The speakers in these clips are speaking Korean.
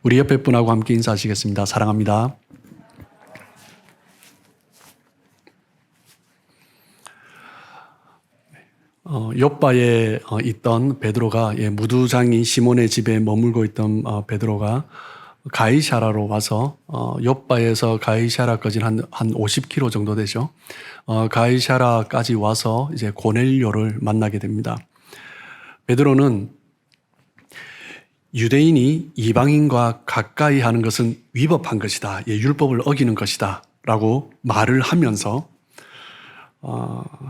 우리 옆에 분하고 함께 인사하시겠습니다. 사랑합니다. 욥바에 있던 베드로가 무두장이 시몬의 집에 머물고 있던 베드로가 가이사라로 와서 욥바에서 가이사라까지는 한 50km 정도 되죠. 가이사라까지 와서 이제 고넬료를 만나게 됩니다. 베드로는 유대인이 이방인과 가까이 하는 것은 위법한 것이다. 율법을 어기는 것이다. 라고 말을 하면서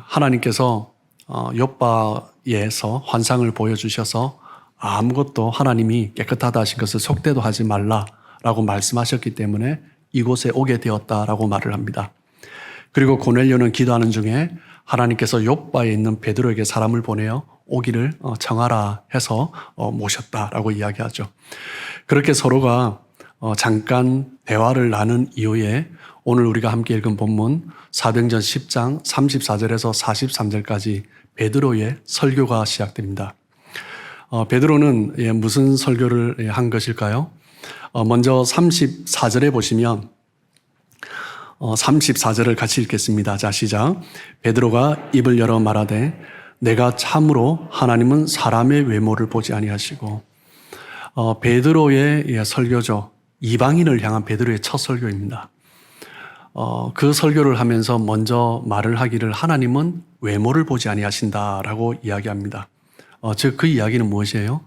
하나님께서 욥바에서 환상을 보여주셔서 아무것도 하나님이 깨끗하다 하신 것을 속되도 하지 말라라고 말씀하셨기 때문에 이곳에 오게 되었다라고 말을 합니다. 그리고 고넬료는 기도하는 중에 하나님께서 욥바에 있는 베드로에게 사람을 보내어 오기를 청하라 해서 모셨다라고 이야기하죠. 그렇게 서로가 잠깐 대화를 나눈 이후에 오늘 우리가 함께 읽은 본문 사도행전 10장 34절에서 43절까지 베드로의 설교가 시작됩니다. 베드로는 무슨 설교를 한 것일까요? 먼저 34절에 보시면 34절을 같이 읽겠습니다. 자, 시작. 베드로가 입을 열어 말하되 내가 참으로 하나님은 사람의 외모를 보지 아니하시고. 베드로의 설교죠. 이방인을 향한 베드로의 첫 설교입니다. 그 설교를 하면서 먼저 말을 하기를 하나님은 외모를 보지 아니하신다라고 이야기합니다. 즉 그 이야기는 무엇이에요?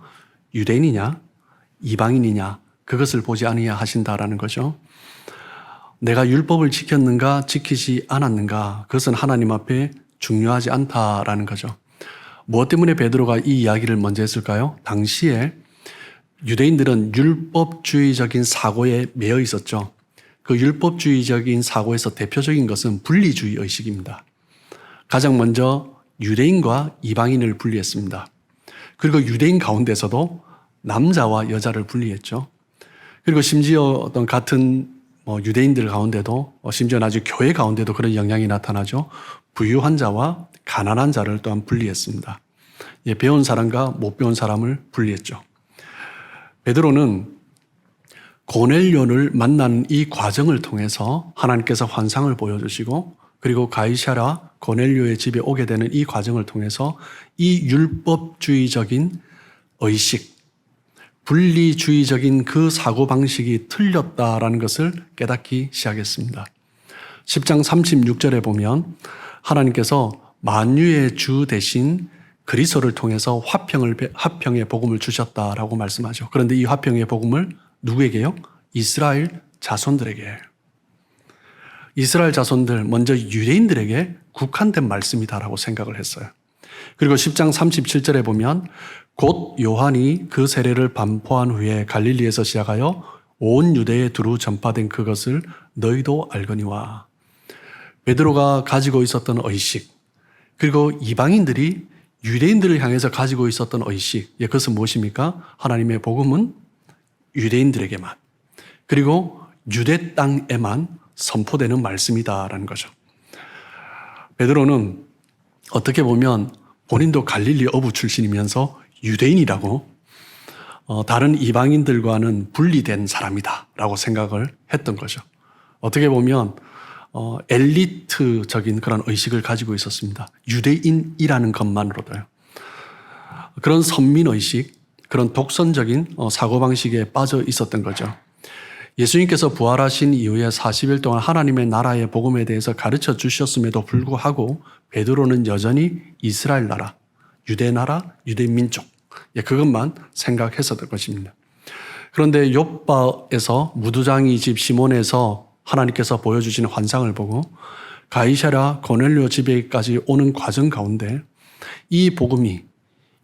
유대인이냐 이방인이냐 그것을 보지 아니하신다라는 거죠. 내가 율법을 지켰는가 지키지 않았는가 그것은 하나님 앞에 중요하지 않다라는 거죠. 무엇 때문에 베드로가 이 이야기를 먼저 했을까요? 당시에 유대인들은 율법주의적인 사고에 매여 있었죠. 그 율법주의적인 사고에서 대표적인 것은 분리주의 의식입니다. 가장 먼저 유대인과 이방인을 분리했습니다. 그리고 유대인 가운데서도 남자와 여자를 분리했죠. 그리고 심지어 어떤 같은 유대인들 가운데도 심지어 나중에 교회 가운데도 그런 영향이 나타나죠. 부유한 자와 가난한 자를 또한 분리했습니다. 배운 사람과 못 배운 사람을 분리했죠. 베드로는 고넬료를 만나는 이 과정을 통해서 하나님께서 환상을 보여주시고 그리고 가이사라 고넬료의 집에 오게 되는 이 과정을 통해서 이 율법주의적인 의식, 분리주의적인 그 사고방식이 틀렸다라는 것을 깨닫기 시작했습니다. 10장 36절에 보면 하나님께서 만유의 주 대신 그리스도를 통해서 화평의 복음을 주셨다라고 말씀하죠. 그런데 이 화평의 복음을 누구에게요? 이스라엘 자손들에게. 이스라엘 자손들, 먼저 유대인들에게 국한된 말씀이다라고 생각을 했어요. 그리고 10장 37절에 보면 곧 요한이 그 세례를 반포한 후에 갈릴리에서 시작하여 온 유대에 두루 전파된 그것을 너희도 알거니와. 베드로가 가지고 있었던 의식, 그리고 이방인들이 유대인들을 향해서 가지고 있었던 의식, 그것은 무엇입니까? 하나님의 복음은 유대인들에게만, 그리고 유대 땅에만 선포되는 말씀이다라는 거죠. 베드로는 어떻게 보면 본인도 갈릴리 어부 출신이면서 유대인이라고 다른 이방인들과는 분리된 사람이다라고 생각을 했던 거죠. 어떻게 보면 엘리트적인 그런 의식을 가지고 있었습니다. 유대인이라는 것만으로도요. 그런 선민의식, 그런 독선적인 사고방식에 빠져 있었던 거죠. 예수님께서 부활하신 이후에 40일 동안 하나님의 나라의 복음에 대해서 가르쳐 주셨음에도 불구하고 베드로는 여전히 이스라엘 나라, 유대 나라, 유대 민족 그것만 생각했었던 것입니다. 그런데 욥바에서 무두장이 집 시몬에서 하나님께서 보여주신 환상을 보고 가이사라 고넬료 집에까지 오는 과정 가운데 이 복음이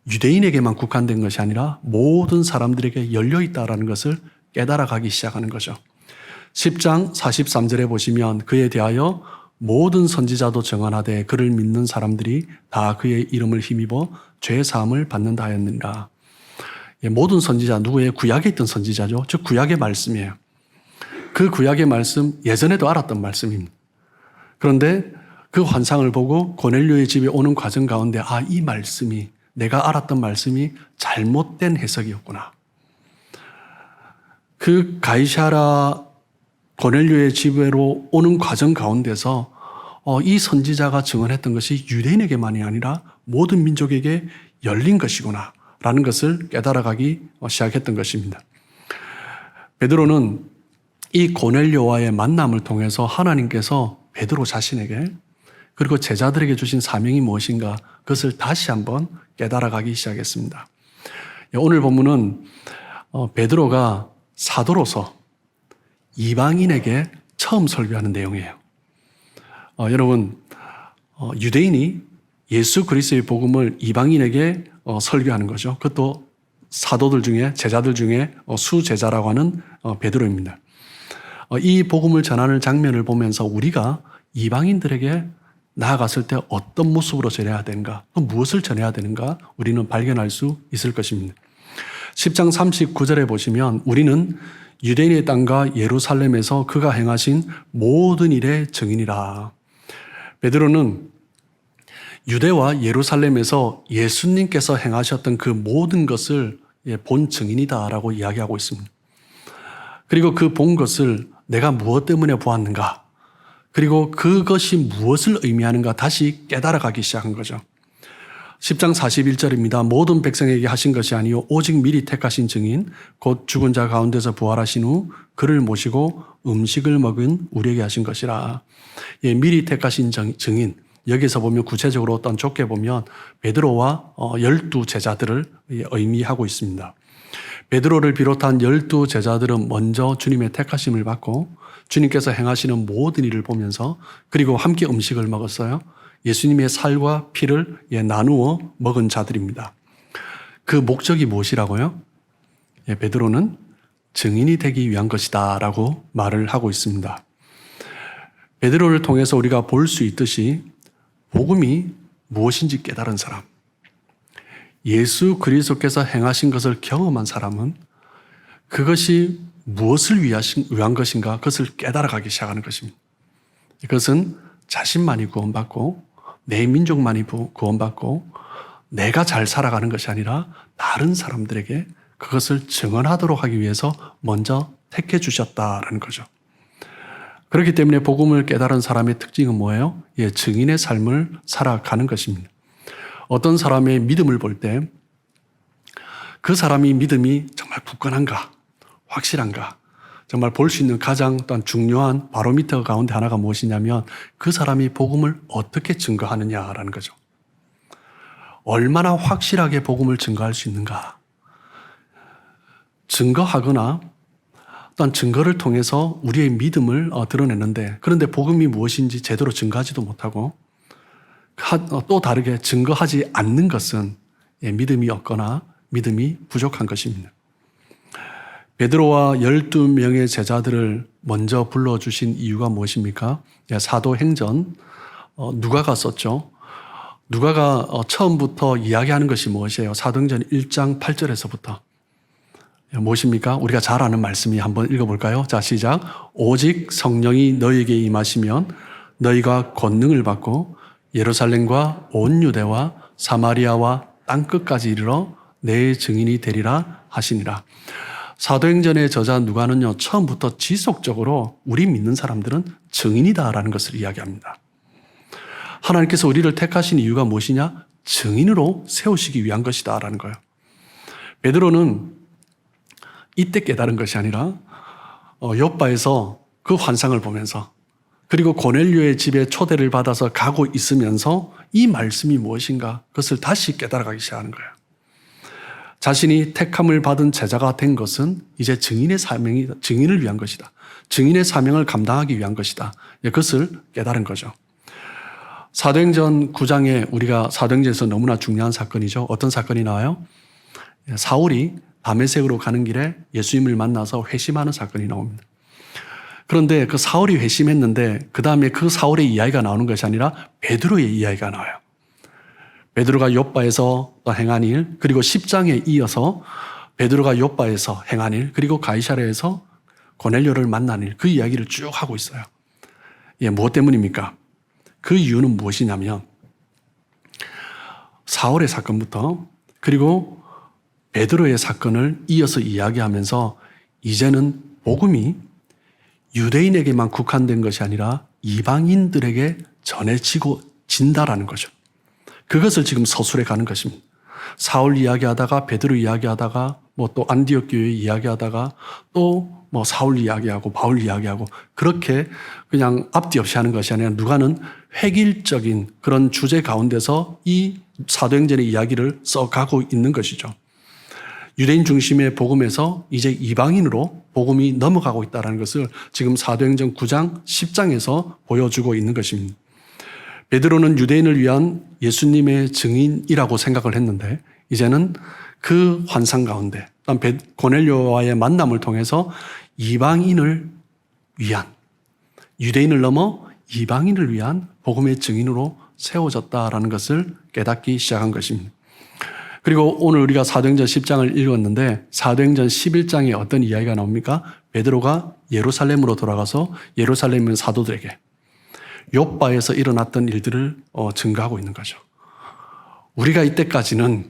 유대인에게만 국한된 것이 아니라 모든 사람들에게 열려있다라는 것을 깨달아가기 시작하는 거죠. 10장 43절에 보시면 그에 대하여 모든 선지자도 정언하되 그를 믿는 사람들이 다 그의 이름을 힘입어 죄사함을 받는다 하였느니라. 모든 선지자, 누구의 구약에 있던 선지자죠. 즉 구약의 말씀이에요. 그 구약의 말씀 예전에도 알았던 말씀입니다. 그런데 그 환상을 보고 고넬료의 집에 오는 과정 가운데 이 말씀이 내가 알았던 말씀이 잘못된 해석이었구나. 그 가이사랴 고넬료의 집으로 오는 과정 가운데서 이 선지자가 증언했던 것이 유대인에게만이 아니라 모든 민족에게 열린 것이구나 라는 것을 깨달아가기 시작했던 것입니다. 베드로는 이 고넬료와의 만남을 통해서 하나님께서 베드로 자신에게 그리고 제자들에게 주신 사명이 무엇인가 그것을 다시 한번 깨달아가기 시작했습니다. 오늘 본문은 베드로가 사도로서 이방인에게 처음 설교하는 내용이에요. 여러분, 유대인이 예수 그리스도의 복음을 이방인에게 설교하는 거죠. 그것도 사도들 중에 제자들 중에 수제자라고 하는 베드로입니다. 이 복음을 전하는 장면을 보면서 우리가 이방인들에게 나아갔을 때 어떤 모습으로 전해야 되는가, 무엇을 전해야 되는가 우리는 발견할 수 있을 것입니다. 10장 39절에 보시면 우리는 유대인의 땅과 예루살렘에서 그가 행하신 모든 일의 증인이라. 베드로는 유대와 예루살렘에서 예수님께서 행하셨던 그 모든 것을 본 증인이다라고 이야기하고 있습니다. 그리고 그 본 것을 내가 무엇 때문에 보았는가, 그리고 그것이 무엇을 의미하는가 다시 깨달아가기 시작한 거죠. 10장 41절입니다. 모든 백성에게 하신 것이 아니요 오직 미리 택하신 증인 곧 죽은 자 가운데서 부활하신 후 그를 모시고 음식을 먹은 우리에게 하신 것이라. 미리 택하신 증인, 여기서 보면 구체적으로 어떤 좁게 보면 베드로와 12 제자들을 의미하고 있습니다. 베드로를 비롯한 12 제자들은 먼저 주님의 택하심을 받고 주님께서 행하시는 모든 일을 보면서 그리고 함께 음식을 먹었어요. 예수님의 살과 피를 나누어 먹은 자들입니다. 그 목적이 무엇이라고요? 베드로는 증인이 되기 위한 것이다 라고 말을 하고 있습니다. 베드로를 통해서 우리가 볼 수 있듯이 복음이 무엇인지 깨달은 사람, 예수 그리스도께서 행하신 것을 경험한 사람은 그것이 무엇을 위한 것인가 그것을 깨달아가기 시작하는 것입니다. 그것은 자신만이 구원받고 내 민족만이 구원받고 내가 잘 살아가는 것이 아니라 다른 사람들에게 그것을 증언하도록 하기 위해서 먼저 택해 주셨다라는 거죠. 그렇기 때문에 복음을 깨달은 사람의 특징은 뭐예요? 증인의 삶을 살아가는 것입니다. 어떤 사람의 믿음을 볼 때 그 사람이 믿음이 정말 굳건한가, 확실한가, 정말 볼 수 있는 가장 또한 중요한 바로미터 가운데 하나가 무엇이냐면 그 사람이 복음을 어떻게 증거하느냐라는 거죠. 얼마나 확실하게 복음을 증거할 수 있는가. 증거하거나 또한 증거를 통해서 우리의 믿음을 드러내는데 그런데 복음이 무엇인지 제대로 증거하지도 못하고 또 다르게 증거하지 않는 것은 믿음이 없거나 믿음이 부족한 것입니다. 베드로와 12명의 제자들을 먼저 불러주신 이유가 무엇입니까? 사도행전 누가가 썼죠. 누가가 처음부터 이야기하는 것이 무엇이에요? 사도행전 1장 8절에서부터 무엇입니까? 우리가 잘 아는 말씀이 한번 읽어볼까요? 자, 시작. 오직 성령이 너희에게 임하시면 너희가 권능을 받고 예루살렘과 온 유대와 사마리아와 땅끝까지 이르러 내 증인이 되리라 하시니라. 사도행전의 저자 누가는요, 처음부터 지속적으로 우리 믿는 사람들은 증인이다라는 것을 이야기합니다. 하나님께서 우리를 택하신 이유가 무엇이냐? 증인으로 세우시기 위한 것이다라는 거예요. 베드로는 이때 깨달은 것이 아니라 욥바에서 그 환상을 보면서 그리고 고넬료의 집에 초대를 받아서 가고 있으면서 이 말씀이 무엇인가 그것을 다시 깨달아가기 시작하는 거예요. 자신이 택함을 받은 제자가 된 것은 이제 증인을 위한 것이다. 증인의 사명을 감당하기 위한 것이다. 그것을 깨달은 거죠. 사도행전 9장에 우리가 사도행전에서 너무나 중요한 사건이죠. 어떤 사건이 나와요? 사울이 다메섹으로 가는 길에 예수님을 만나서 회심하는 사건이 나옵니다. 그런데 그 사울이 회심했는데 그 다음에 그 사울의 이야기가 나오는 것이 아니라 베드로의 이야기가 나와요. 베드로가 욥바에서 행한 일, 그리고 10장에 이어서 베드로가 욥바에서 행한 일, 그리고 가이사랴에서 고넬료를 만난 일, 그 이야기를 쭉 하고 있어요. 무엇 때문입니까? 그 이유는 무엇이냐면 사울의 사건부터 그리고 베드로의 사건을 이어서 이야기하면서 이제는 복음이 유대인에게만 국한된 것이 아니라 이방인들에게 전해지고 진다라는 거죠. 그것을 지금 서술해 가는 것입니다. 사울 이야기하다가 베드로 이야기하다가 또 안디옥 교회 이야기하다가 또 사울 이야기하고 바울 이야기하고 그렇게 그냥 앞뒤 없이 하는 것이 아니라 누가는 획일적인 그런 주제 가운데서 이 사도행전의 이야기를 써가고 있는 것이죠. 유대인 중심의 복음에서 이제 이방인으로 복음이 넘어가고 있다는 것을 지금 사도행전 9장 10장에서 보여주고 있는 것입니다. 베드로는 유대인을 위한 예수님의 증인이라고 생각을 했는데 이제는 그 환상 가운데 고넬료와의 만남을 통해서 이방인을 위한, 유대인을 넘어 이방인을 위한 복음의 증인으로 세워졌다라는 것을 깨닫기 시작한 것입니다. 그리고 오늘 우리가 사도행전 10장을 읽었는데 사도행전 11장에 어떤 이야기가 나옵니까? 베드로가 예루살렘으로 돌아가서 예루살렘에 있는 사도들에게 욥바에서 일어났던 일들을 증거하고 있는 거죠. 우리가 이때까지는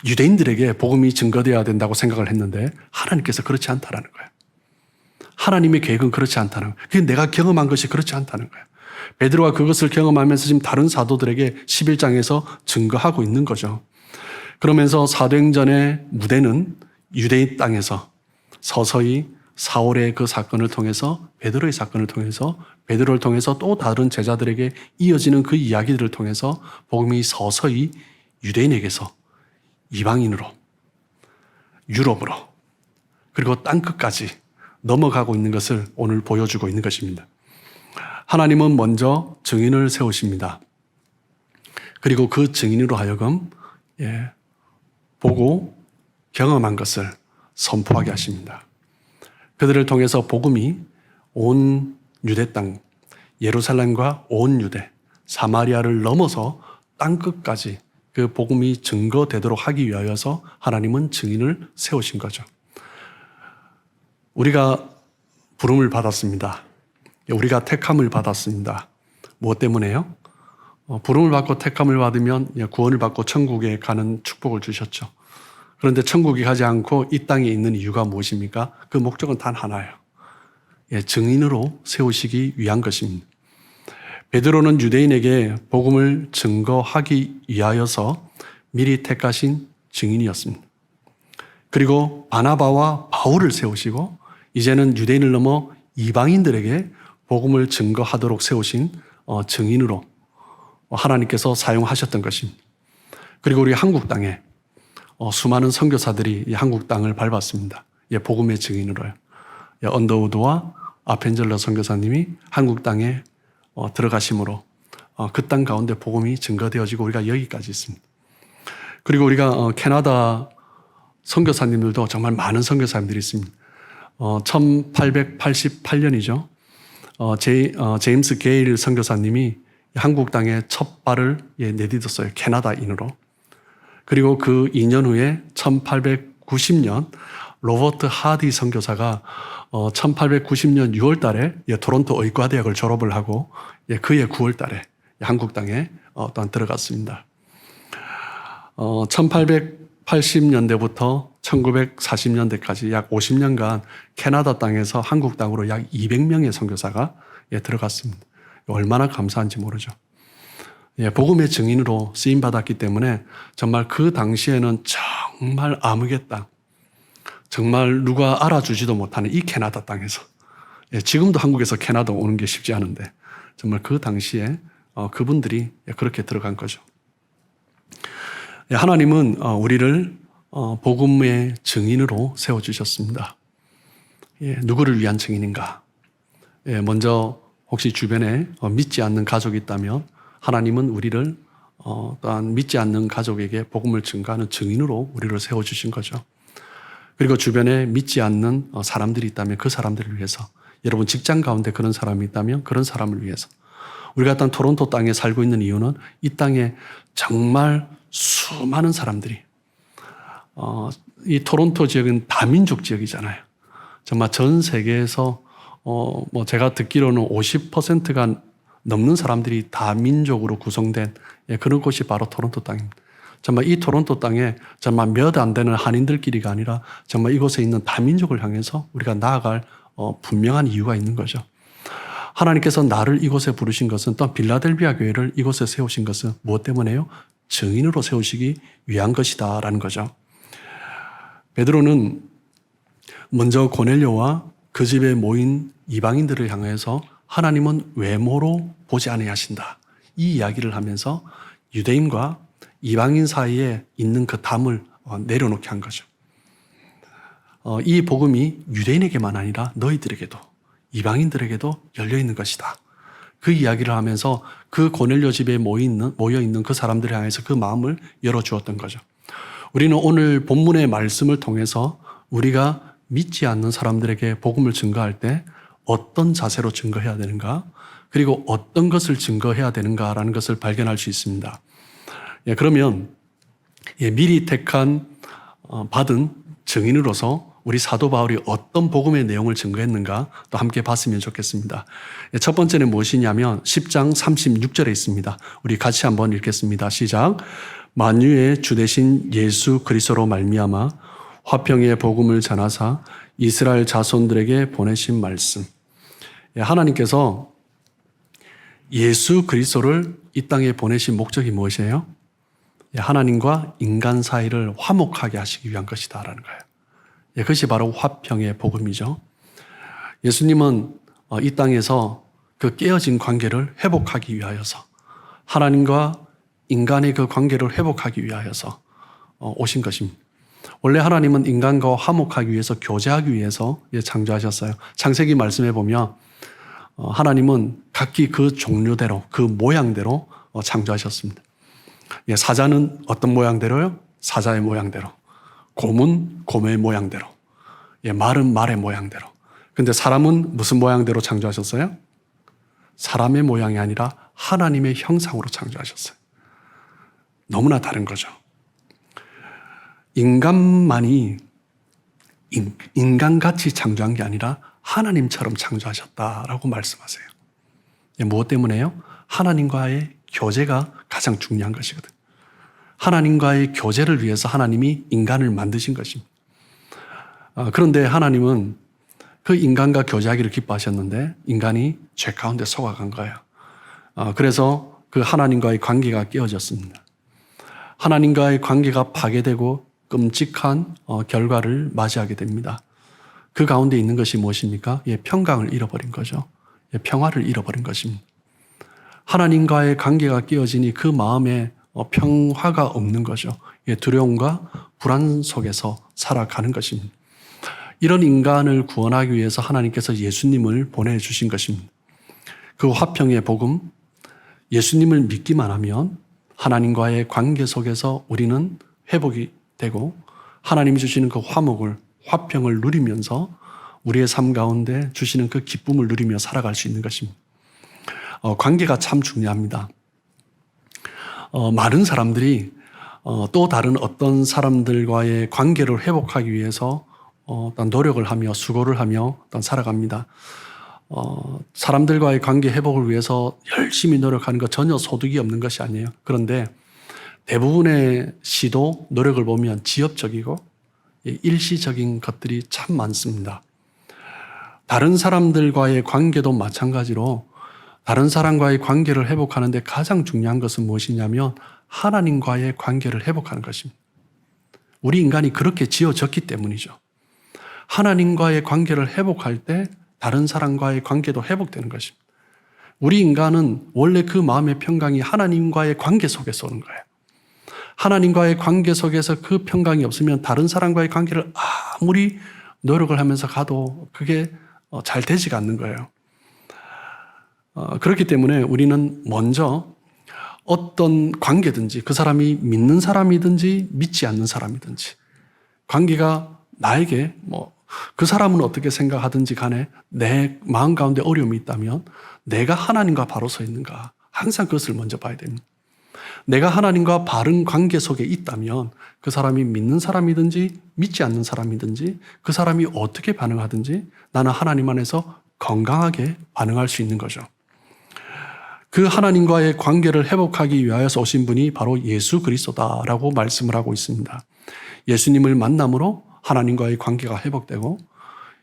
유대인들에게 복음이 증거되어야 된다고 생각을 했는데 하나님께서 그렇지 않다라는 거예요. 하나님의 계획은 그렇지 않다는 거예요. 그게 내가 경험한 것이 그렇지 않다는 거예요. 베드로가 그것을 경험하면서 지금 다른 사도들에게 11장에서 증거하고 있는 거죠. 그러면서 사도행전의 무대는 유대인 땅에서 서서히 사울의 그 사건을 통해서 베드로의 사건을 통해서 베드로를 통해서 또 다른 제자들에게 이어지는 그 이야기들을 통해서 복음이 서서히 유대인에게서 이방인으로 유럽으로 그리고 땅끝까지 넘어가고 있는 것을 오늘 보여주고 있는 것입니다. 하나님은 먼저 증인을 세우십니다. 그리고 그 증인으로 하여금 보고 경험한 것을 선포하게 하십니다. 그들을 통해서 복음이 온 유대 땅, 예루살렘과 온 유대, 사마리아를 넘어서 땅끝까지 그 복음이 증거되도록 하기 위하여서 하나님은 증인을 세우신 거죠. 우리가 부름을 받았습니다. 우리가 택함을 받았습니다. 무엇 때문에요? 부름을 받고 택함을 받으면 구원을 받고 천국에 가는 축복을 주셨죠. 그런데 천국에 가지 않고 이 땅에 있는 이유가 무엇입니까? 그 목적은 단 하나예요. 증인으로 세우시기 위한 것입니다. 베드로는 유대인에게 복음을 증거하기 위하여서 미리 택하신 증인이었습니다. 그리고 바나바와 바울을 세우시고 이제는 유대인을 넘어 이방인들에게 복음을 증거하도록 세우신 증인으로 하나님께서 사용하셨던 것입니다. 그리고 우리 한국 땅에 수많은 선교사들이 이 한국 땅을 밟았습니다. 복음의 증인으로요. 언더우드와 아펜젤러 선교사님이 한국 땅에 들어가심으로 그 땅 가운데 복음이 증거되어지고 우리가 여기까지 있습니다. 그리고 우리가 캐나다 선교사님들도 정말 많은 선교사님들이 있습니다. 1888년이죠. 제임스 게일 선교사님이 한국 땅에 첫 발을 내딛었어요. 캐나다인으로. 그리고 그 2년 후에 1890년 로버트 하디 선교사가 1890년 6월 달에 토론토 의과대학을 졸업을 하고 그해 9월 달에 한국 땅에 또한 들어갔습니다. 1880년대부터 1940년대까지 약 50년간 캐나다 땅에서 한국 땅으로 약 200명의 선교사가 들어갔습니다. 얼마나 감사한지 모르죠. 복음의 증인으로 쓰임받았기 때문에 정말 그 당시에는 정말 암흑의 땅, 정말 누가 알아주지도 못하는 이 캐나다 땅에서 지금도 한국에서 캐나다 오는 게 쉽지 않은데 정말 그 당시에 그분들이 그렇게 들어간 거죠. 하나님은 우리를 복음의 증인으로 세워주셨습니다. 누구를 위한 증인인가? 먼저 혹시 주변에 믿지 않는 가족이 있다면 하나님은 우리를 또한 믿지 않는 가족에게 복음을 증거하는 증인으로 우리를 세워주신 거죠. 그리고 주변에 믿지 않는 사람들이 있다면 그 사람들을 위해서, 여러분 직장 가운데 그런 사람이 있다면 그런 사람을 위해서, 우리가 일단 토론토 땅에 살고 있는 이유는 이 땅에 정말 수많은 사람들이 이 토론토 지역은 다민족 지역이잖아요. 정말 전 세계에서 제가 듣기로는 50%가 넘는 사람들이 다민족으로 구성된 그런 곳이 바로 토론토 땅입니다. 정말 이 토론토 땅에 정말 몇 안 되는 한인들끼리가 아니라 정말 이곳에 있는 다민족을 향해서 우리가 나아갈 분명한 이유가 있는 거죠. 하나님께서 나를 이곳에 부르신 것은, 또 빌라델비아 교회를 이곳에 세우신 것은 무엇 때문에요? 증인으로 세우시기 위한 것이다라는 거죠. 베드로는 먼저 고넬료와 그 집에 모인 이방인들을 향해서 하나님은 외모로 보지 아니하신다, 이 이야기를 하면서 유대인과 이방인 사이에 있는 그 담을 내려놓게 한 거죠. 이 복음이 유대인에게만 아니라 너희들에게도, 이방인들에게도 열려있는 것이다, 그 이야기를 하면서 그 고넬료 집에 모여있는 그 사람들을 향해서 그 마음을 열어주었던 거죠. 우리는 오늘 본문의 말씀을 통해서 우리가 믿지 않는 사람들에게 복음을 증거할 때 어떤 자세로 증거해야 되는가, 그리고 어떤 것을 증거해야 되는가라는 것을 발견할 수 있습니다. 그러면 미리 받은 증인으로서 우리 사도 바울이 어떤 복음의 내용을 증거했는가 또 함께 봤으면 좋겠습니다. 첫 번째는 무엇이냐면 10장 36절에 있습니다. 우리 같이 한번 읽겠습니다. 시작. 만유의 주 되신 예수 그리스도로 말미암아 화평의 복음을 전하사 이스라엘 자손들에게 보내신 말씀. 하나님께서 예수 그리스도를 이 땅에 보내신 목적이 무엇이에요? 하나님과 인간 사이를 화목하게 하시기 위한 것이다라는 거예요. 그것이 바로 화평의 복음이죠. 예수님은 이 땅에서 그 깨어진 관계를 회복하기 위하여서, 하나님과 인간의 그 관계를 회복하기 위하여서 오신 것입니다. 원래 하나님은 인간과 화목하기 위해서, 교제하기 위해서 창조하셨어요. 창세기 말씀에 보면 하나님은 각기 그 종류대로, 그 모양대로 창조하셨습니다. 사자는 어떤 모양대로요? 사자의 모양대로. 곰은 곰의 모양대로. 말은 말의 모양대로. 근데 사람은 무슨 모양대로 창조하셨어요? 사람의 모양이 아니라 하나님의 형상으로 창조하셨어요. 너무나 다른 거죠. 인간만이 인간같이 창조한 게 아니라 하나님처럼 창조하셨다라고 말씀하세요. 무엇 때문에요? 하나님과의 교제가 가장 중요한 것이거든. 하나님과의 교제를 위해서 하나님이 인간을 만드신 것입니다. 그런데 하나님은 그 인간과 교제하기를 기뻐하셨는데 인간이 죄 가운데 속아간 거예요. 그래서 그 하나님과의 관계가 깨어졌습니다. 하나님과의 관계가 파괴되고 끔찍한 결과를 맞이하게 됩니다. 그 가운데 있는 것이 무엇입니까? 평강을 잃어버린 거죠. 평화를 잃어버린 것입니다. 하나님과의 관계가 깨어지니 그 마음에 평화가 없는 거죠. 두려움과 불안 속에서 살아가는 것입니다. 이런 인간을 구원하기 위해서 하나님께서 예수님을 보내주신 것입니다. 그 화평의 복음, 예수님을 믿기만 하면 하나님과의 관계 속에서 우리는 회복이 되고 하나님이 주시는 그 화평을 누리면서 우리의 삶 가운데 주시는 그 기쁨을 누리며 살아갈 수 있는 것입니다. 관계가 참 중요합니다. 많은 사람들이 또 다른 어떤 사람들과의 관계를 회복하기 위해서 어떤 노력을 하며 수고를 하며 어떤 살아갑니다. 사람들과의 관계 회복을 위해서 열심히 노력하는 것 전혀 소득이 없는 것이 아니에요. 그런데 대부분의 시도, 노력을 보면 지엽적이고 일시적인 것들이 참 많습니다. 다른 사람들과의 관계도 마찬가지로 다른 사람과의 관계를 회복하는데 가장 중요한 것은 무엇이냐면 하나님과의 관계를 회복하는 것입니다. 우리 인간이 그렇게 지어졌기 때문이죠. 하나님과의 관계를 회복할 때 다른 사람과의 관계도 회복되는 것입니다. 우리 인간은 원래 그 마음의 평강이 하나님과의 관계 속에서 오는 거예요. 하나님과의 관계 속에서 그 평강이 없으면 다른 사람과의 관계를 아무리 노력을 하면서 가도 그게 잘 되지가 않는 거예요. 그렇기 때문에 우리는 먼저 어떤 관계든지 그 사람이 믿는 사람이든지 믿지 않는 사람이든지 관계가 나에게 그 사람은 어떻게 생각하든지 간에 내 마음 가운데 어려움이 있다면 내가 하나님과 바로 서 있는가 항상 그것을 먼저 봐야 됩니다. 내가 하나님과 바른 관계 속에 있다면 그 사람이 믿는 사람이든지 믿지 않는 사람이든지 그 사람이 어떻게 반응하든지 나는 하나님 안에서 건강하게 반응할 수 있는 거죠. 그 하나님과의 관계를 회복하기 위하여서 오신 분이 바로 예수 그리스도다라고 말씀을 하고 있습니다. 예수님을 만남으로 하나님과의 관계가 회복되고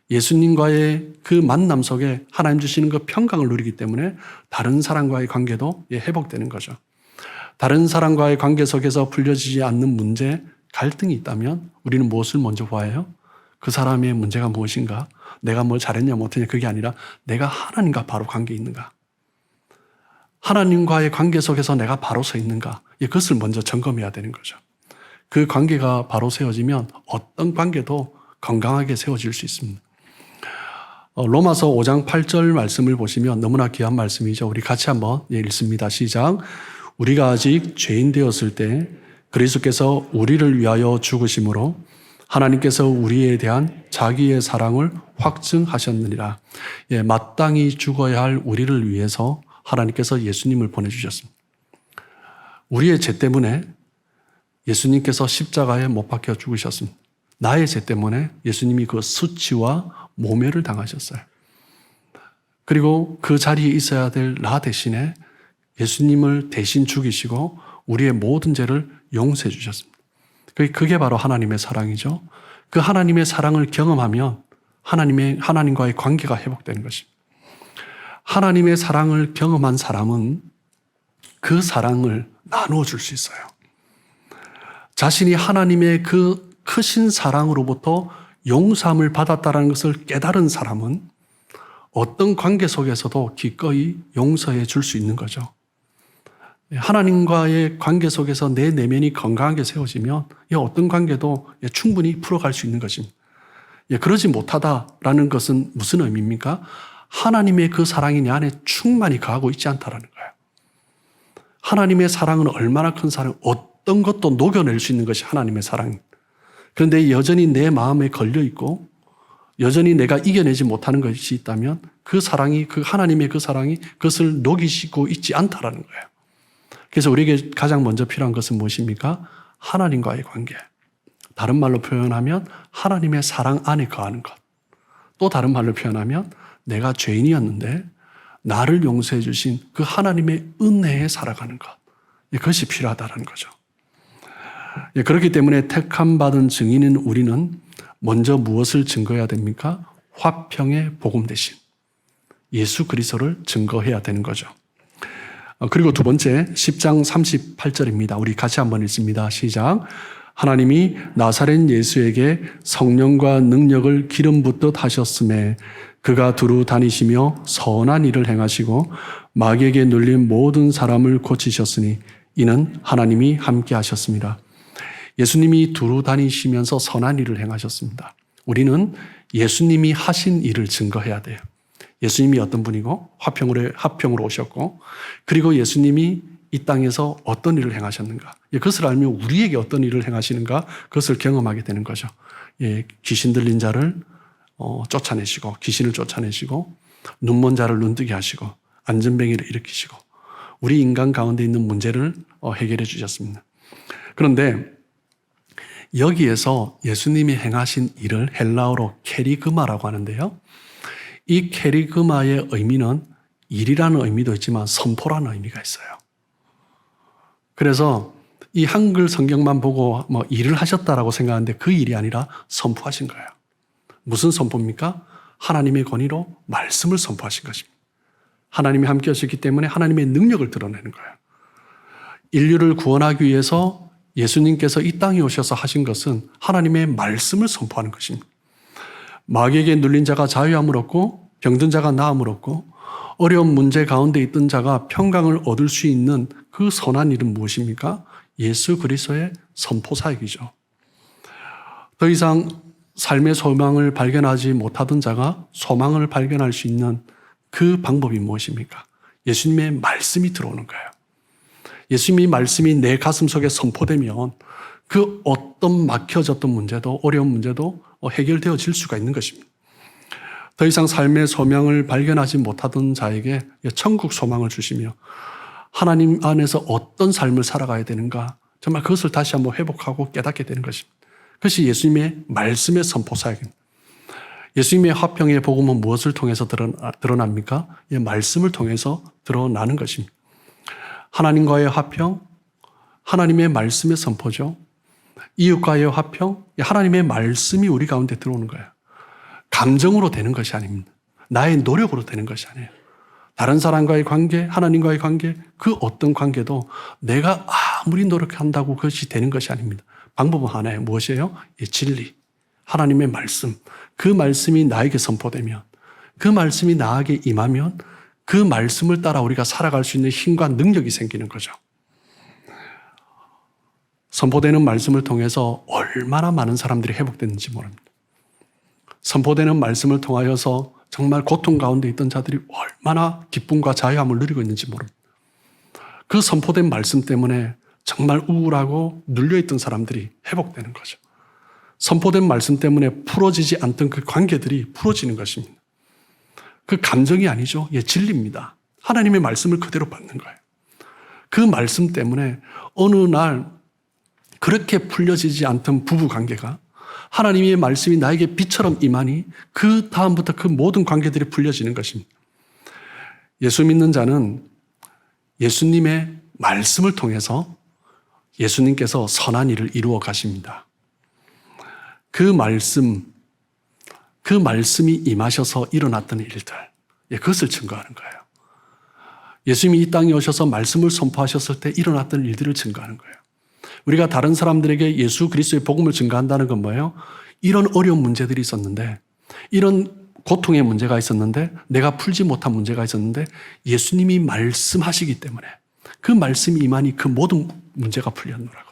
예수님과의 그 만남 속에 하나님 주시는 그 평강을 누리기 때문에 다른 사람과의 관계도 회복되는 거죠. 다른 사람과의 관계 속에서 풀려지지 않는 문제, 갈등이 있다면 우리는 무엇을 먼저 보아요? 그 사람의 문제가 무엇인가? 내가 뭘 잘했냐 못했냐 그게 아니라 내가 하나님과 바로 관계 있는가? 하나님과의 관계 속에서 내가 바로 서 있는가? 그것을 먼저 점검해야 되는 거죠. 그 관계가 바로 세워지면 어떤 관계도 건강하게 세워질 수 있습니다. 로마서 5장 8절 말씀을 보시면 너무나 귀한 말씀이죠. 우리 같이 한번 읽습니다. 시작. 우리가 아직 죄인 되었을 때 그리스도께서 우리를 위하여 죽으심으로 하나님께서 우리에 대한 자기의 사랑을 확증하셨느니라. 마땅히 죽어야 할 우리를 위해서 하나님께서 예수님을 보내주셨습니다. 우리의 죄 때문에 예수님께서 십자가에 못 박혀 죽으셨습니다. 나의 죄 때문에 예수님이 그 수치와 모멸을 당하셨어요. 그리고 그 자리에 있어야 될 나 대신에 예수님을 대신 죽이시고 우리의 모든 죄를 용서해 주셨습니다. 그게 바로 하나님의 사랑이죠. 그 하나님의 사랑을 경험하면 하나님과의 관계가 회복되는 것입니다. 하나님의 사랑을 경험한 사람은 그 사랑을 나누어 줄 수 있어요. 자신이 하나님의 그 크신 사랑으로부터 용서함을 받았다는 것을 깨달은 사람은 어떤 관계 속에서도 기꺼이 용서해 줄 수 있는 거죠. 하나님과의 관계 속에서 내 내면이 건강하게 세워지면 어떤 관계도 충분히 풀어갈 수 있는 것입니다. 그러지 못하다라는 것은 무슨 의미입니까? 하나님의 그 사랑이 내 안에 충만히 거하고 있지 않다라는 거예요. 하나님의 사랑은 얼마나 큰 사랑, 어떤 것도 녹여낼 수 있는 것이 하나님의 사랑입니다. 그런데 여전히 내 마음에 걸려 있고 여전히 내가 이겨내지 못하는 것이 있다면 그 사랑이, 그 하나님의 그 사랑이 그것을 녹이시고 있지 않다라는 거예요. 그래서 우리에게 가장 먼저 필요한 것은 무엇입니까? 하나님과의 관계. 다른 말로 표현하면 하나님의 사랑 안에 거하는 것. 또 다른 말로 표현하면 내가 죄인이었는데 나를 용서해 주신 그 하나님의 은혜에 살아가는 것. 그것이 필요하다는 거죠. 그렇기 때문에 택함 받은 증인인 우리는 먼저 무엇을 증거해야 됩니까? 화평의 복음 대신 예수 그리스도를 증거해야 되는 거죠. 그리고 두 번째 10장 38절입니다. 우리 같이 한번 읽습니다. 시작. 하나님이 나사렛 예수에게 성령과 능력을 기름 붓듯 하셨음에 그가 두루 다니시며 선한 일을 행하시고 마귀에게 눌린 모든 사람을 고치셨으니 이는 하나님이 함께 하셨습니다. 예수님이 두루 다니시면서 선한 일을 행하셨습니다. 우리는 예수님이 하신 일을 증거해야 돼요. 예수님이 어떤 분이고 화평으로 오셨고 그리고 예수님이 이 땅에서 어떤 일을 행하셨는가. 그것을 알면 우리에게 어떤 일을 행하시는가 그것을 경험하게 되는 거죠. 귀신 들린 자를 쫓아내시고 귀신을 쫓아내시고 눈먼 자를 눈뜨게 하시고 안전뱅이를 일으키시고 우리 인간 가운데 있는 문제를 해결해 주셨습니다. 그런데 여기에서 예수님이 행하신 일을 헬라어로 케리그마라고 하는데요. 이 케리그마의 의미는 일이라는 의미도 있지만 선포라는 의미가 있어요. 그래서 이 한글 성경만 보고 일을 하셨다라고 생각하는데 그 일이 아니라 선포하신 거예요. 무슨 선포입니까? 하나님의 권위로 말씀을 선포하신 것입니다. 하나님이 함께 하셨기 때문에 하나님의 능력을 드러내는 거예요. 인류를 구원하기 위해서 예수님께서 이 땅에 오셔서 하신 것은 하나님의 말씀을 선포하는 것입니다. 마귀에게 눌린 자가 자유함을 얻고 병든 자가 나음을 얻고 어려운 문제 가운데 있던 자가 평강을 얻을 수 있는 그 선한 일은 무엇입니까? 예수 그리스도의 선포 사역이죠. 더 이상 삶의 소망을 발견하지 못하던 자가 소망을 발견할 수 있는 그 방법이 무엇입니까? 예수님의 말씀이 들어오는 거예요. 예수님의 말씀이 내 가슴 속에 선포되면 그 어떤 막혀졌던 문제도 어려운 문제도 해결되어질 수가 있는 것입니다. 더 이상 삶의 소망을 발견하지 못하던 자에게 천국 소망을 주시며 하나님 안에서 어떤 삶을 살아가야 되는가 정말 그것을 다시 한번 회복하고 깨닫게 되는 것입니다. 그것이 예수님의 말씀의 선포 사역입니다. 예수님의 화평의 복음은 무엇을 통해서 드러납니까? 말씀을 통해서 드러나는 것입니다. 하나님과의 화평, 하나님의 말씀의 선포죠. 이웃과의 화평, 하나님의 말씀이 우리 가운데 들어오는 거예요. 감정으로 되는 것이 아닙니다. 나의 노력으로 되는 것이 아니에요. 다른 사람과의 관계, 하나님과의 관계, 그 어떤 관계도 내가 아무리 노력한다고 그것이 되는 것이 아닙니다. 방법은 하나예요. 무엇이에요? 진리, 하나님의 말씀. 그 말씀이 나에게 선포되면, 그 말씀이 나에게 임하면 그 말씀을 따라 우리가 살아갈 수 있는 힘과 능력이 생기는 거죠. 선포되는 말씀을 통해서 얼마나 많은 사람들이 회복됐는지 모릅니다. 선포되는 말씀을 통하여서 정말 고통 가운데 있던 자들이 얼마나 기쁨과 자유함을 누리고 있는지 모릅니다. 그 선포된 말씀 때문에 정말 우울하고 눌려있던 사람들이 회복되는 거죠. 선포된 말씀 때문에 풀어지지 않던 그 관계들이 풀어지는 것입니다. 그 감정이 아니죠. 진리입니다. 하나님의 말씀을 그대로 받는 거예요. 그 말씀 때문에 어느 날 그렇게 풀려지지 않던 부부 관계가 하나님의 말씀이 나에게 빛처럼 임하니 그 다음부터 그 모든 관계들이 풀려지는 것입니다. 예수 믿는 자는 예수님의 말씀을 통해서 예수님께서 선한 일을 이루어 가십니다. 그 말씀이 임하셔서 일어났던 일들, 그것을 증거하는 거예요. 예수님이 이 땅에 오셔서 말씀을 선포하셨을 때 일어났던 일들을 증거하는 거예요. 우리가 다른 사람들에게 예수 그리스도의 복음을 증거한다는 건 뭐예요? 이런 어려운 문제들이 있었는데, 이런 고통의 문제가 있었는데, 내가 풀지 못한 문제가 있었는데 예수님이 말씀하시기 때문에 그 말씀이 임하니 그 모든 문제가 풀렸노라고.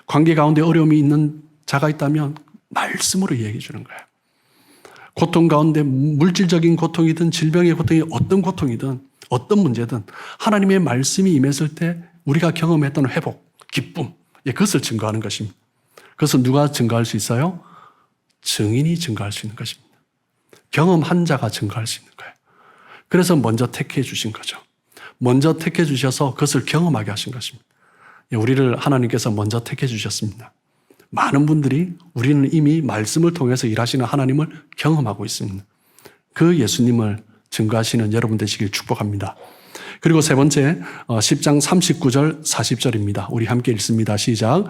관계 가운데 어려움이 있는 자가 있다면 말씀으로 얘기해 주는 거예요. 고통 가운데 물질적인 고통이든 질병의 고통이 어떤 고통이든 어떤 문제든 하나님의 말씀이 임했을 때 우리가 경험했던 회복, 기쁨, 그것을 증거하는 것입니다. 그것은 누가 증거할 수 있어요? 증인이 증거할 수 있는 것입니다. 경험한 자가 증거할 수 있는 거예요. 그래서 먼저 택해 주신 거죠. 먼저 택해 주셔서 그것을 경험하게 하신 것입니다. 우리를 하나님께서 먼저 택해 주셨습니다. 많은 분들이 우리는 이미 말씀을 통해서 일하시는 하나님을 경험하고 있습니다. 그 예수님을 증거하시는 여러분 되시길 축복합니다. 그리고 세 번째 10장 39절 40절입니다. 우리 함께 읽습니다. 시작.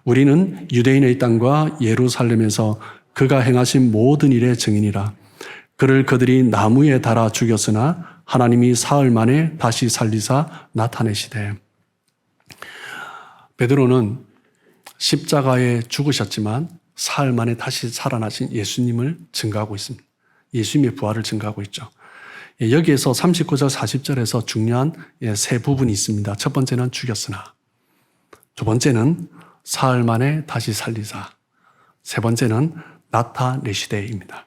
우리는 유대인의 땅과 예루살렘에서 그가 행하신 모든 일의 증인이라. 그를 그들이 나무에 달아 죽였으나 하나님이 사흘 만에 다시 살리사 나타내시되. 베드로는 십자가에 죽으셨지만 사흘 만에 다시 살아나신 예수님을 증거하고 있습니다. 예수님의 부활을 증거하고 있죠. 여기에서 39절 40절에서 중요한 세 부분이 있습니다. 첫 번째는 죽였으나, 두 번째는 사흘 만에 다시 살리사, 세 번째는 나타내시되입니다.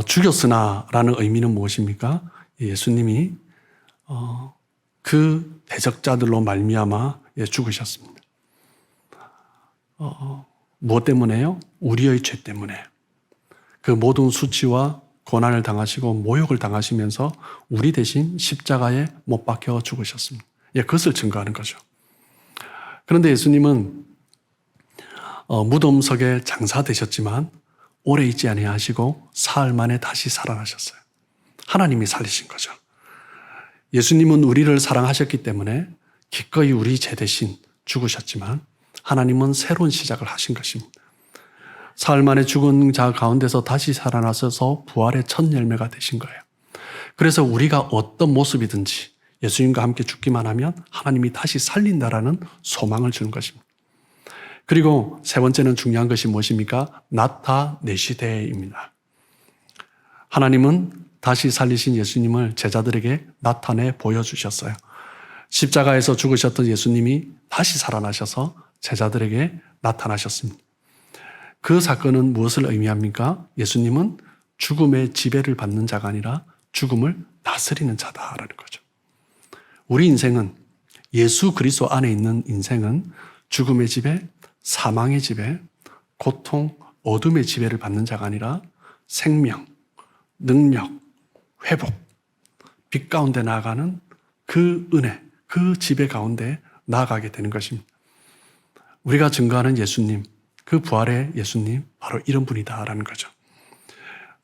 죽였으나라는 의미는 무엇입니까? 예수님이 그 대적자들로 말미암아 죽으셨습니다. 무엇 때문에요? 우리의 죄 때문에. 그 모든 수치와 고난을 당하시고 모욕을 당하시면서 우리 대신 십자가에 못 박혀 죽으셨습니다. 그것을 증거하는 거죠. 그런데 예수님은 무덤석에 장사되셨지만 오래 있지 아니하시고 사흘 만에 다시 살아나셨어요. 하나님이 살리신 거죠. 예수님은 우리를 사랑하셨기 때문에 기꺼이 우리 죄 대신 죽으셨지만 하나님은 새로운 시작을 하신 것입니다. 사흘 만에 죽은 자 가운데서 다시 살아나셔서 부활의 첫 열매가 되신 거예요. 그래서 우리가 어떤 모습이든지 예수님과 함께 죽기만 하면 하나님이 다시 살린다라는 소망을 주는 것입니다. 그리고 세 번째는 중요한 것이 무엇입니까? 나타내시되입니다. 하나님은 다시 살리신 예수님을 제자들에게 나타내 보여주셨어요. 십자가에서 죽으셨던 예수님이 다시 살아나셔서 제자들에게 나타나셨습니다. 그 사건은 무엇을 의미합니까? 예수님은 죽음의 지배를 받는 자가 아니라 죽음을 다스리는 자다라는 거죠. 우리 인생은, 예수 그리스도 안에 있는 인생은 죽음의 지배, 사망의 지배, 고통, 어둠의 지배를 받는 자가 아니라 생명, 능력, 회복, 빛 가운데 나아가는 그 은혜, 그 지배 가운데 나아가게 되는 것입니다. 우리가 증거하는 예수님, 그 부활의 예수님, 바로 이런 분이다라는 거죠.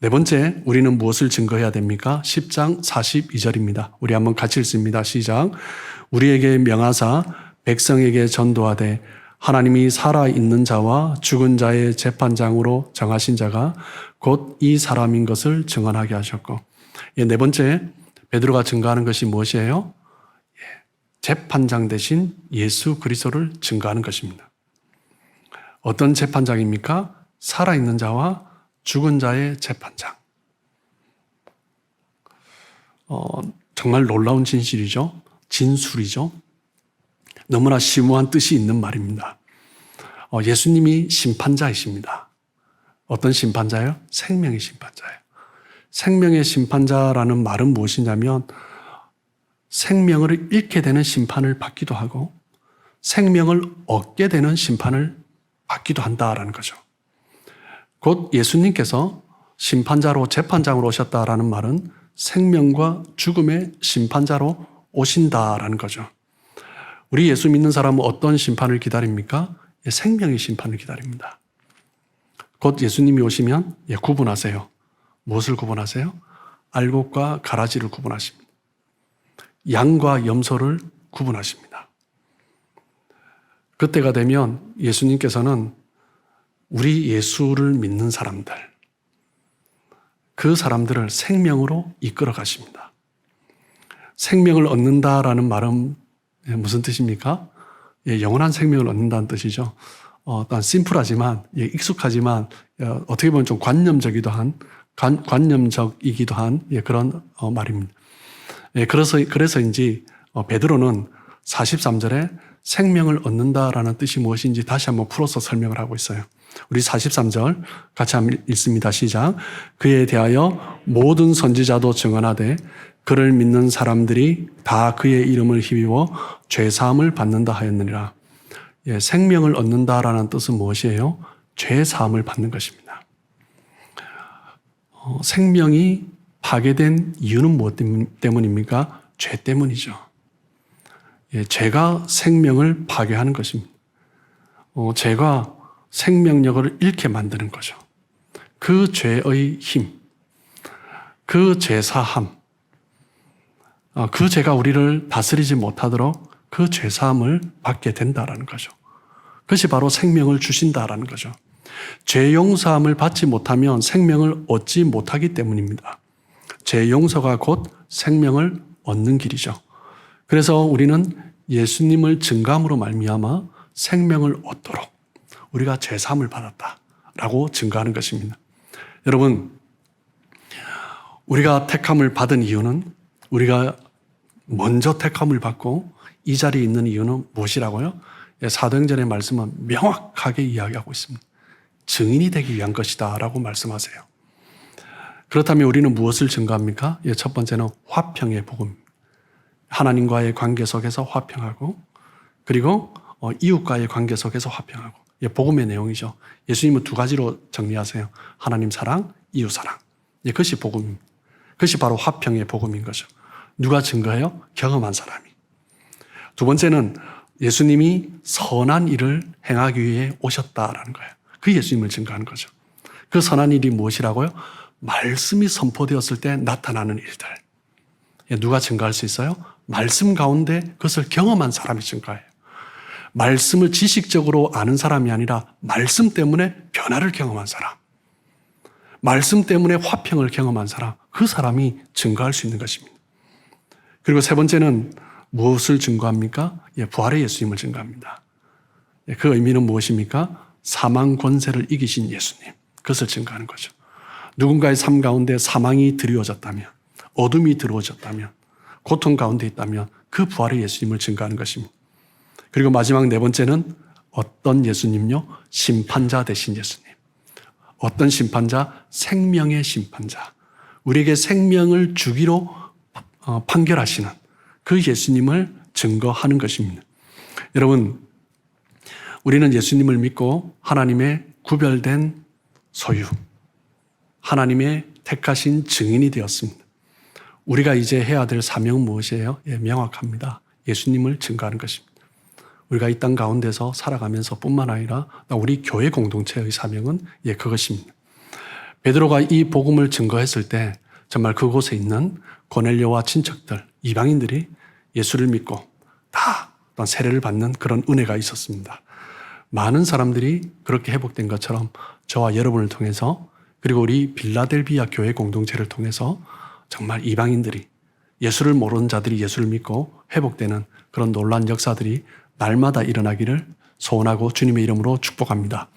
네 번째, 우리는 무엇을 증거해야 됩니까? 10장 42절입니다. 우리 한번 같이 읽습니다. 시작. 우리에게 명하사 백성에게 전도하되 하나님이 살아있는 자와 죽은 자의 재판장으로 정하신 자가 곧 이 사람인 것을 증언하게 하셨고, 네 번째, 베드로가 증거하는 것이 무엇이에요? 재판장 대신 예수 그리스도를 증거하는 것입니다. 어떤 재판장입니까? 살아있는 자와 죽은 자의 재판장. 정말 놀라운 진실이죠. 진술이죠. 너무나 심오한 뜻이 있는 말입니다. 예수님이 심판자이십니다. 어떤 심판자예요? 생명의 심판자예요. 생명의 심판자라는 말은 무엇이냐면 생명을 잃게 되는 심판을 받기도 하고 생명을 얻게 되는 심판을 받기도 한다라는 거죠. 곧 예수님께서 심판자로 재판장으로 오셨다라는 말은 생명과 죽음의 심판자로 오신다라는 거죠. 우리 예수 믿는 사람은 어떤 심판을 기다립니까? 생명의 심판을 기다립니다. 곧 예수님이 오시면 구분하세요. 무엇을 구분하세요? 알곡과 가라지를 구분하십니다. 양과 염소를 구분하십니다. 그때가 되면 예수님께서는 우리 예수를 믿는 사람들, 그 사람들을 생명으로 이끌어 가십니다. 생명을 얻는다라는 말은 무슨 뜻입니까? 영원한 생명을 얻는다는 뜻이죠. 일단 심플하지만, 익숙하지만, 어떻게 보면 좀 관념적이기도 한 그런 말입니다. 그래서인지 베드로는 43절에 생명을 얻는다라는 뜻이 무엇인지 다시 한번 풀어서 설명을 하고 있어요. 우리 43절 같이 한번 읽습니다. 시작. 그에 대하여 모든 선지자도 증언하되 그를 믿는 사람들이 다 그의 이름을 힘입어 죄사함을 받는다 하였느니라. 생명을 얻는다라는 뜻은 무엇이에요? 죄사함을 받는 것입니다. 생명이 파괴된 이유는 무엇 때문입니까? 죄 때문이죠. 죄가 생명을 파괴하는 것입니다. 죄가 생명력을 잃게 만드는 거죠. 그 죄의 힘, 그 죄사함, 그 죄가 우리를 다스리지 못하도록 그 죄사함을 받게 된다라는 거죠. 그것이 바로 생명을 주신다라는 거죠. 죄 용서함을 받지 못하면 생명을 얻지 못하기 때문입니다. 죄 용서가 곧 생명을 얻는 길이죠. 그래서 우리는 예수님을 증거함으로 말미암아 생명을 얻도록 우리가 죄사함을 받았다라고 증거하는 것입니다. 여러분, 우리가 택함을 받은 이유는, 우리가 먼저 택함을 받고 이 자리에 있는 이유는 무엇이라고요? 사도행전의 말씀은 명확하게 이야기하고 있습니다. 증인이 되기 위한 것이다 라고 말씀하세요. 그렇다면 우리는 무엇을 증거합니까? 첫 번째는 화평의 복음. 하나님과의 관계 속에서 화평하고, 그리고 이웃과의 관계 속에서 화평하고. 복음의 내용이죠. 예수님은 두 가지로 정리하세요. 하나님 사랑, 이웃 사랑. 그것이 복음입니다. 그것이 바로 화평의 복음인 거죠. 누가 증거해요? 경험한 사람이. 두 번째는 예수님이 선한 일을 행하기 위해 오셨다라는 거예요. 그 예수님을 증거하는 거죠. 그 선한 일이 무엇이라고요? 말씀이 선포되었을 때 나타나는 일들. 누가 증거할 수 있어요? 말씀 가운데 그것을 경험한 사람이 증거해요. 말씀을 지식적으로 아는 사람이 아니라 말씀 때문에 변화를 경험한 사람, 말씀 때문에 화평을 경험한 사람, 그 사람이 증거할 수 있는 것입니다. 그리고 세 번째는 무엇을 증거합니까? 부활의 예수님을 증거합니다. 그 의미는 무엇입니까? 사망 권세를 이기신 예수님, 그것을 증거하는 거죠. 누군가의 삶 가운데 사망이 드리워졌다면, 어둠이 들어오셨다면, 고통 가운데 있다면 그 부활의 예수님을 증거하는 것입니다. 그리고 마지막 네 번째는 어떤 예수님요? 심판자 되신 예수님. 어떤 심판자? 생명의 심판자. 우리에게 생명을 주기로 판결하시는 그 예수님을 증거하는 것입니다. 여러분, 우리는 예수님을 믿고 하나님의 구별된 소유, 하나님의 택하신 증인이 되었습니다. 우리가 이제 해야 될 사명은 무엇이에요? 명확합니다. 예수님을 증거하는 것입니다. 우리가 이 땅 가운데서 살아가면서 뿐만 아니라 우리 교회 공동체의 사명은 그것입니다. 베드로가 이 복음을 증거했을 때 정말 그곳에 있는 고넬료와 친척들, 이방인들이 예수를 믿고 다 어떤 세례를 받는 그런 은혜가 있었습니다. 많은 사람들이 그렇게 회복된 것처럼 저와 여러분을 통해서, 그리고 우리 빌라델비아 교회 공동체를 통해서 정말 이방인들이, 예수를 모르는 자들이 예수를 믿고 회복되는 그런 놀라운 역사들이 날마다 일어나기를 소원하고 주님의 이름으로 축복합니다.